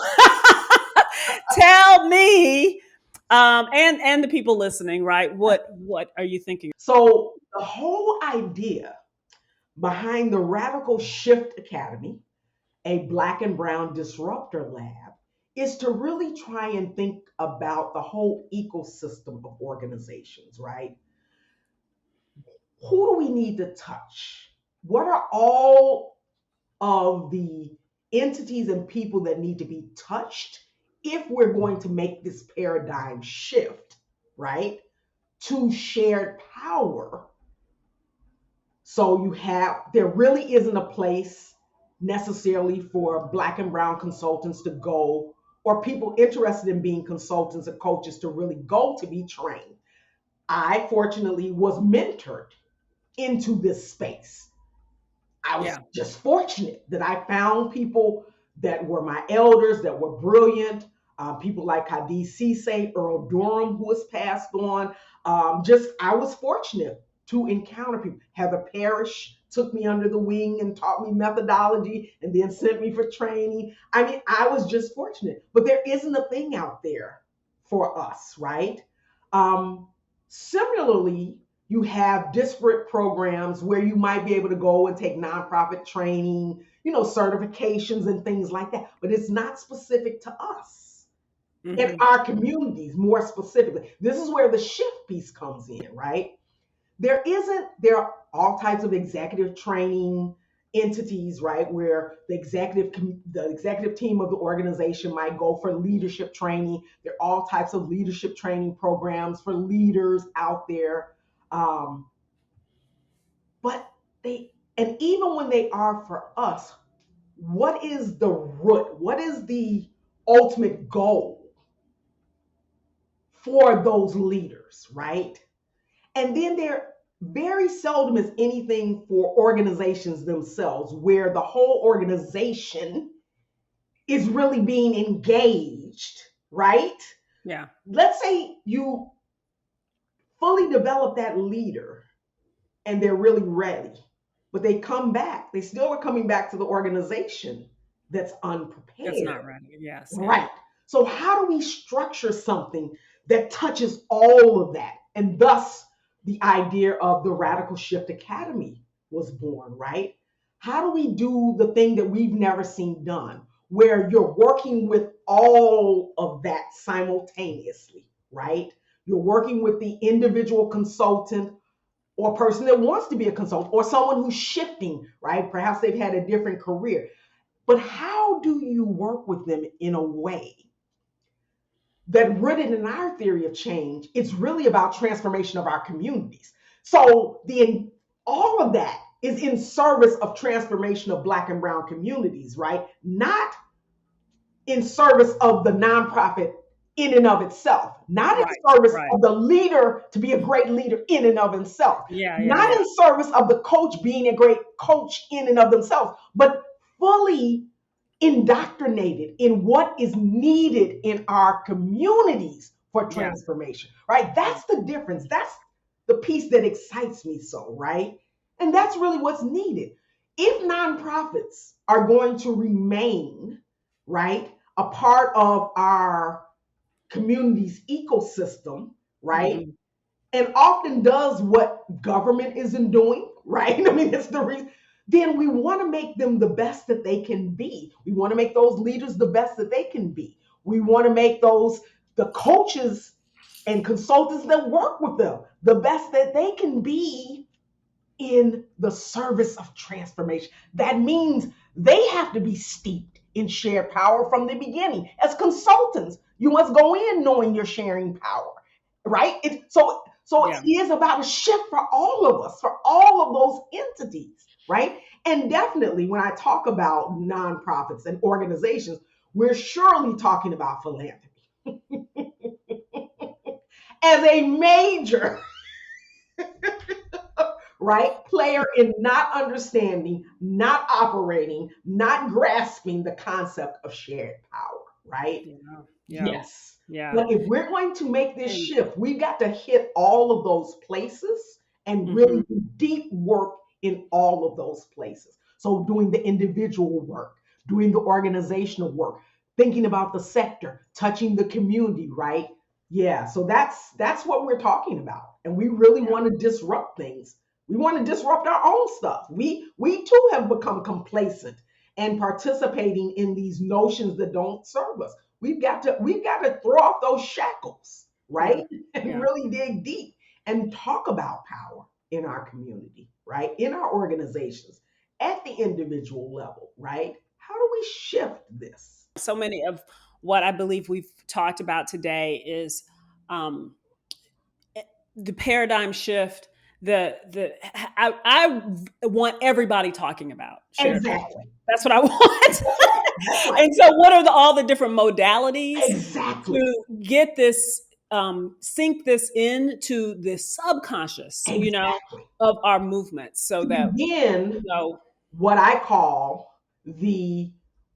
tell me, and the people listening, right? What are you thinking? So the whole idea behind the Radical Shift Academy, a Black and Brown Disruptor Lab, is to really try and think about the whole ecosystem of organizations, right? Who do we need to touch? What are all of the entities and people that need to be touched if we're going to make this paradigm shift, right? To shared power. So there really isn't a place necessarily for Black and Brown consultants to go, or people interested in being consultants or coaches to really go to be trained. I fortunately was mentored into this space. I was Yeah. just fortunate that I found people that were my elders that were brilliant. People like Khadi Cisse, Earl Durham, who has passed on. I was fortunate to encounter people. Heather Parrish took me under the wing and taught me methodology and then sent me for training. I mean, I was just fortunate. But there isn't a thing out there for us, right? Um, Similarly, you have disparate programs where you might be able to go and take nonprofit training, certifications and things like that, but it's not specific to us in Mm-hmm. our communities more specifically. This is where the shift piece comes in, right? There are all types of executive training entities, right, where the executive team of the organization might go for leadership training. There are all types of leadership training programs for leaders out there. um, but and even when they are for us, what is the root, what is the ultimate goal for those leaders, right? And then there very seldom is anything for organizations themselves where the whole organization is really being engaged, right? Yeah. Let's say you fully develop that leader and they're really ready, but they come back, they still are coming back to the organization that's That's unprepared. not right. Yes. Yeah. Right. So, how do we structure something that touches all of that? And thus, the idea of the Radical Shift Academy was born, right? How do we do the thing that we've never seen done, where you're working with all of that simultaneously, right? You're working with the individual consultant or person that wants to be a consultant or someone who's shifting, right? Perhaps they've had a different career. But how do you work with them in a way that, rooted in our theory of change, it's really about transformation of our communities? So all of that is in service of transformation of Black and Brown communities, right? Not in service of the nonprofit in and of itself, not in Right. service Right. of the leader to be a great leader in and of himself, Yeah. Yeah. not Yeah. in service of the coach being a great coach in and of themselves, but fully indoctrinated in what is needed in our communities for Yeah. transformation, right? Yeah. That's the difference. That's the piece that excites me so, right? And that's really what's needed. If nonprofits are going to remain, right, a part of our community's ecosystem, right, Mm-hmm. and often does what government isn't doing, right? I mean, that's the reason. Then we want to make them the best that they can be. We want to make those leaders the best that they can be. We want to make the coaches and consultants that work with them the best that they can be in the service of transformation. That means they have to be steeped in shared power from the beginning. As consultants, you must go in knowing you're sharing power, right? So So Yeah. it is about a shift for all of us, for all of those entities, right? And definitely when I talk about nonprofits and organizations, we're surely talking about philanthropy as a major, right, player in not understanding, not operating, not grasping the concept of shared power, right? Yeah. Yeah. Yes. Yeah. But if we're going to make this And shift, we've got to hit all of those places and really mhm. do deep work in all of those places. So, doing the individual work, doing the organizational work, thinking about the sector, touching the community, right? Yeah, so that's what we're talking about. And we really Yeah. want to disrupt things. We want to disrupt our own stuff. We too have become complacent and participating in these notions that don't serve us. We've got to throw off those shackles, Yeah. right? And Yeah. really dig deep and talk about power in our community, right? In our organizations, at the individual level, right? How do we shift this? So many of what I believe we've talked about today is um, the paradigm shift. I want everybody talking about shared power. Exactly. That's what I want. That's right. That's right. And so, what are all the different modalities Exactly. to get this, sink this into the subconscious, Exactly. of our movements, so To that begin know, what I call the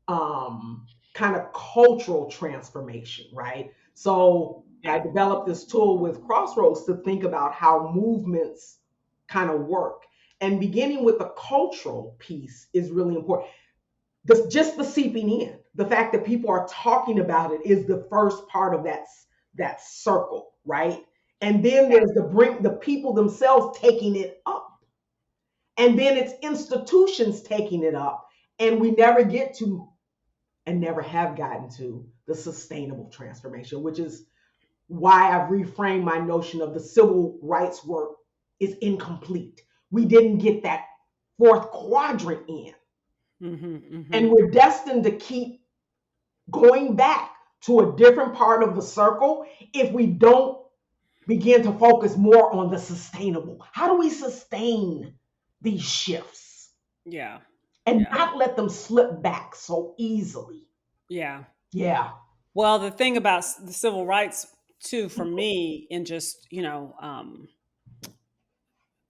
kind of cultural transformation, right? So I yeah, developed this tool with Crossroads to think about how movements kind of work. And beginning with the cultural piece is really important. Just the seeping in, the fact that people are talking about it is the first part of that circle, right? And then there's the people themselves taking it up, and then it's institutions taking it up, and we never get to and never have gotten to the sustainable transformation, which is why I've reframed my notion of the civil rights work is incomplete. We didn't get that fourth quadrant in, hmm hmm and we're destined to keep going back to a different part of the circle if we don't begin to focus more on the sustainable. How do we sustain these shifts yeah, and yeah, not let them slip back so easily? yeah. Yeah. Well, the thing about the civil rights too, for me, in just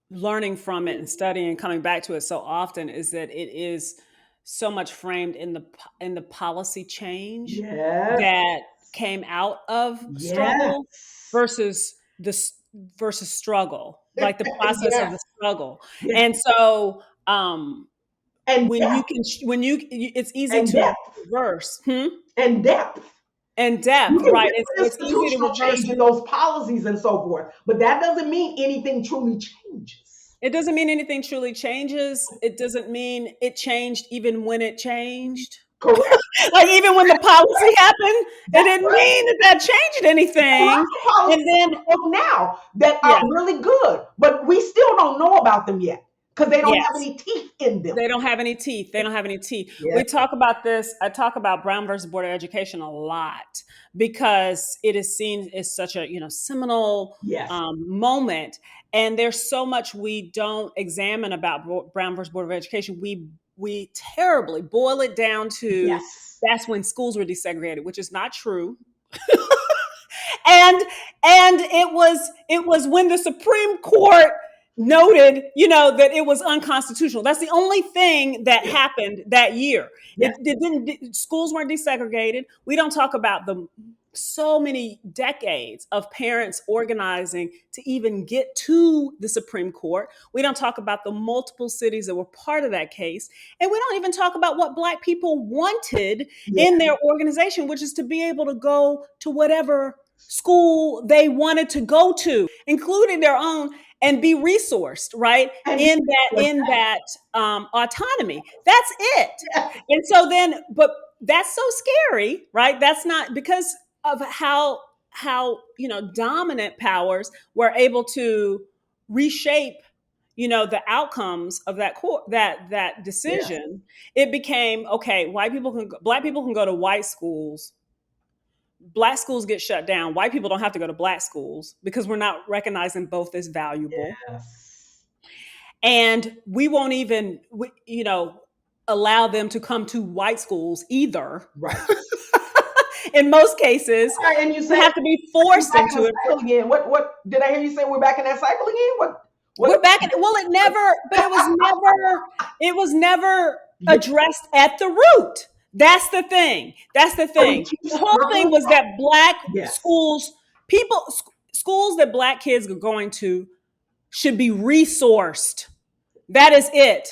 learning from it and studying and coming back to it so often, is that it is so much framed in the policy change Yes. that came out of struggle Yes. versus versus struggle, like the process of Yes. the struggle. Yes. And so, And when you depth. can it's easy And to depth. reverse. And depth. And You depth, can right? get some It's easy to institutional reverse. change in those policies and so forth, but that doesn't mean anything truly changes. It doesn't mean anything truly changes. It doesn't mean it changed even when it changed. Correct. Like, even when the policy happened, it That's didn't right. mean that changed There are anything. lots of policies And then, now that are yeah, really good, but we still don't know about them yet because they don't have yes. any teeth in them. They don't have any teeth. They don't have any teeth. Yeah. We talk about this. I talk about Brown versus Board of Education a lot because it is seen as such a seminal Yes. moment, and there's so much we don't examine about Brown versus Board of Education. We terribly boil it down to Yes. that's when schools were desegregated, which is not true. And it was when the Supreme Court noted, that it was unconstitutional. That's the only thing that Yes. happened that year. Yes. It didn't. Schools weren't desegregated. We don't talk about the so many decades of parents organizing to even get to the Supreme Court. We don't talk about the multiple cities that were part of that case. And we don't even talk about what Black people wanted Yes. in their organization, which is to be able to go to whatever school they wanted to go to, including their own, and be resourced, right, And in that autonomy. That's it. And so then, but that's so scary, right? That's not because of how dominant powers were able to reshape the outcomes of that yes. decision. It became, okay, Black people can go to white schools, Black schools get shut down. White people don't have to go to black schools because we're not recognizing both as valuable. Yes. And we won't even, allow them to come to white schools either. Right. In most cases, All right, and you they say have to be we're forced back in into the it. cycle again. What did I hear you say? We're back in that cycle again? We're What? back in, well, it was never Yeah, addressed at the root. That's the thing. That's the so we thing. keep The whole thing circling was back. that black Yes. schools, schools that black kids are going to should be resourced. That is it.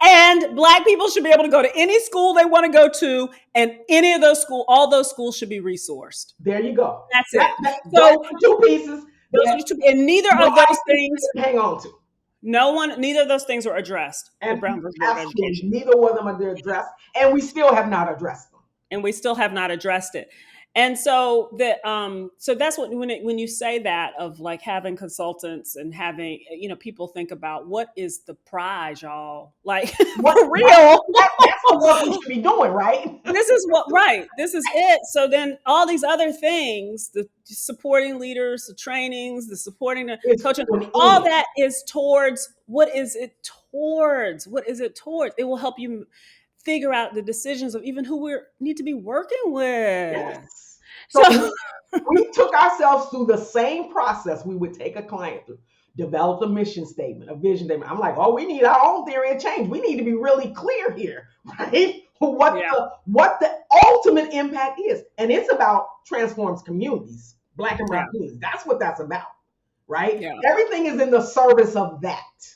And black people should be able to go to any school they want to go to, and any of those all those schools should be resourced. There you go. That's it. Those So are two pieces those that are two, and neither of nobody those things, can hang on to. neither of those things were addressed in And Brown versus Board of absolutely, Education, neither one of them are addressed, and we still have not addressed them. and we still have not addressed it. And so so that's what, when you say that, of like having consultants and having, people think about, what is the prize, y'all, like, for real. That's the work we should be doing, right? This is it. So then all these other things, the supporting leaders, the trainings, the supporting, the It's coaching, going all in. that is towards, what is it towards? What is it towards? It will help you figure out the decisions of even who we need to be working with. Yes. So We took ourselves through the same process we would take a client through. Develop a mission statement, a vision statement. I'm like, oh, we need our own theory of change. We need to be really clear here, right? What the ultimate impact is. And it's about transforms communities, black and brown communities. That's what that's about, right? Yeah. Everything is in the service of that.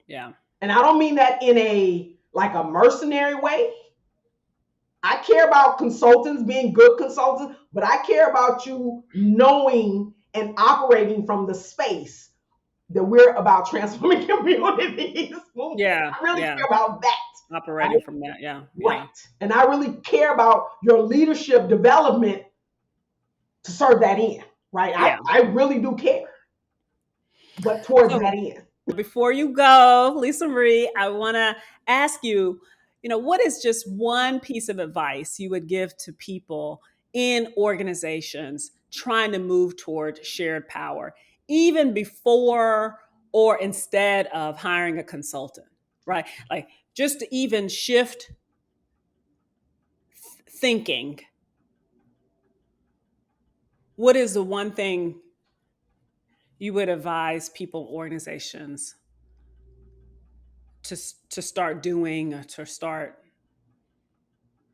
Yeah. And I don't mean that in a mercenary way. I care about consultants being good consultants, but I care about you knowing and operating from the space that we're about transforming communities. Yeah. I really Yeah. care about that. Operating Right? from that. Yeah. Right. And I really care about your leadership development to serve that end. Right. Yeah. I really do care. But towards that end. Before you go, Lisa Marie, I want to ask you, what is just one piece of advice you would give to people in organizations trying to move toward shared power, even before or instead of hiring a consultant, right? Like, just to even shift thinking. What is the one thing you would advise people, organizations, to start doing, or to start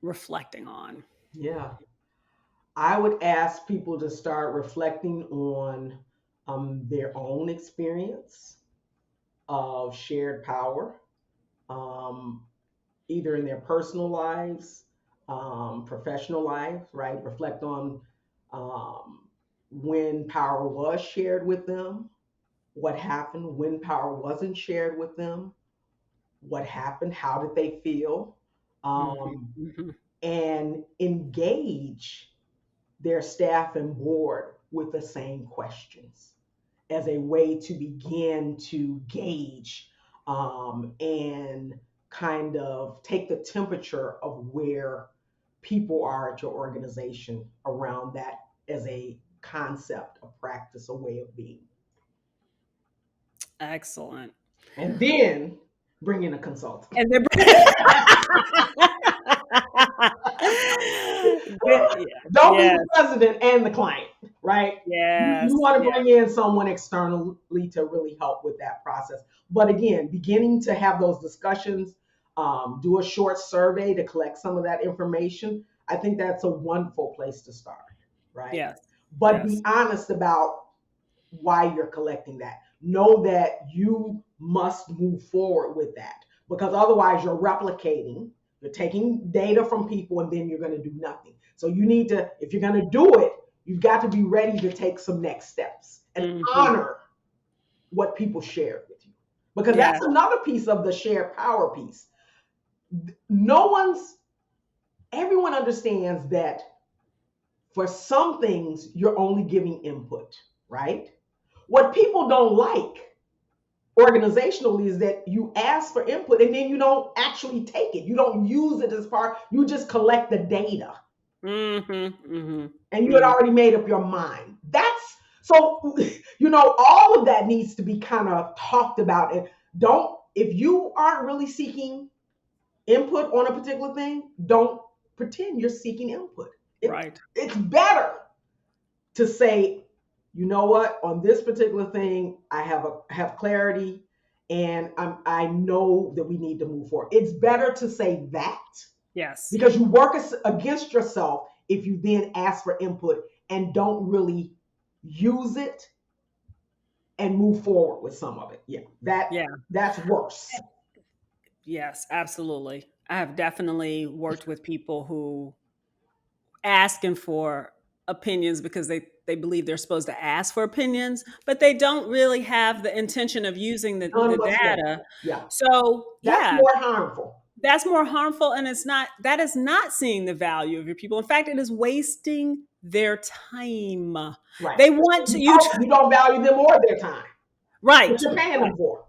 reflecting on? Yeah. I would ask people to start reflecting on their own experience of shared power, um, either in their personal lives, professional lives, right? Reflect on um, when power was shared with them, what happened when power wasn't shared with them, what happened, how did they feel, um, Mm-hmm. and engage their staff and board with the same questions as a way to begin to gauge and kind of take the temperature of where people are at your organization around that as a concept, a practice, a way of being. Excellent. And then bring in a consultant. And then, Don't be yes, the president and the client, right? yes, You want to yes. bring in someone externally to really help with that process. But again, beginning to have those discussions, do a short survey to collect some of that information. I think that's a wonderful place to start, right? Yes. But Yes. be honest about why you're collecting that. Know that you must move forward with that, because otherwise you're replicating, you're taking data from people, and then you're going to do nothing. So you need to, if you're going to do it, you've got to be ready to take some next steps and honor what people shared with you. Because that's another piece of the shared power piece. Everyone understands that for some things, you're only giving input, right? What people don't like organizationally is that you ask for input and then you don't actually take it. You don't use it as part, you just collect the data. Mm-hmm. Mm-hmm. And you had Mm-hmm. already made up your mind. That's so, all of that needs to be kind of talked about. And if you aren't really seeking input on a particular thing, don't pretend you're seeking input. Right. It's better to say, you know what, on this particular thing, I have clarity, and I know that we need to move forward. It's better to say that, Yes. because you work against yourself if you then ask for input and don't really use it and move forward with some of it. Yeah, Yeah. that's worse. Yes, absolutely. I have definitely worked with people who asking for opinions because they believe they're supposed to ask for opinions, but they don't really have the intention of using None the whatsoever. data. Yeah, So that's yeah, more harmful. that's more harmful, and that is not seeing the value of your people. In fact, it is wasting their time. Right. They want to you to, You don't value them or their time, what right, you're paying right. them for,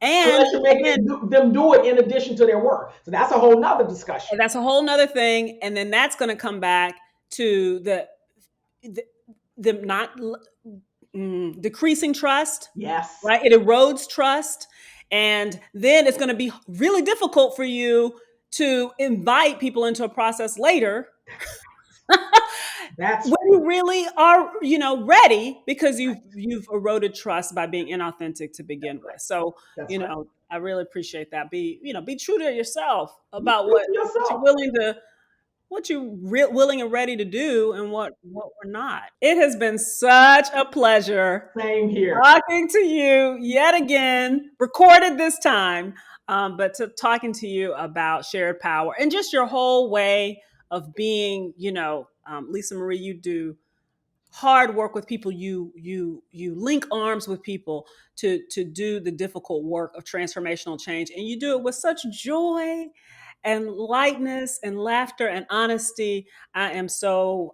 And unless you're making again, them do it in addition to their work. So that's a whole nother discussion. and that's a whole nother thing. And then that's going to come back to the, the not decreasing trust, Yes, right? It erodes trust. And then it's going to be really difficult for you to invite people into a process later that's when you really are, ready, because you've eroded trust by being inauthentic to begin with. So, that's right. I really appreciate that. Be true to yourself Be about true what to you're yourself. willing to willing and ready to do, and what we're not. It has been such a pleasure Same here. talking to you yet again, recorded this time, but to talking to you about shared power and just your whole way of being. Lisa Marie, you do hard work with people. You link arms with people to do the difficult work of transformational change, and you do it with such joy and lightness and laughter and honesty. I am so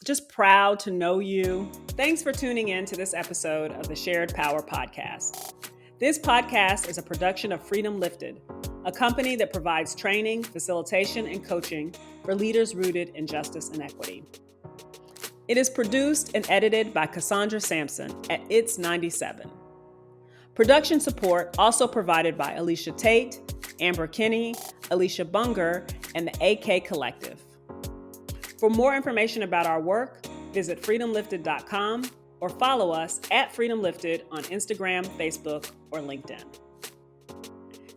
just proud to know you. Thanks for tuning in to this episode of the Shared Power Podcast. This podcast is a production of Freedom Lifted, a company that provides training, facilitation, and coaching for leaders rooted in justice and equity. It is produced and edited by Cassandra Sampson at It's 97. Production support also provided by Alicia Tate, Amber Kinney, Alicia Bunger, and the AK Collective. For more information about our work, visit freedomlifted.com or follow us at Freedom Lifted on Instagram, Facebook, or LinkedIn.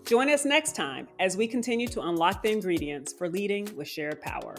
Join us next time as we continue to unlock the ingredients for leading with shared power.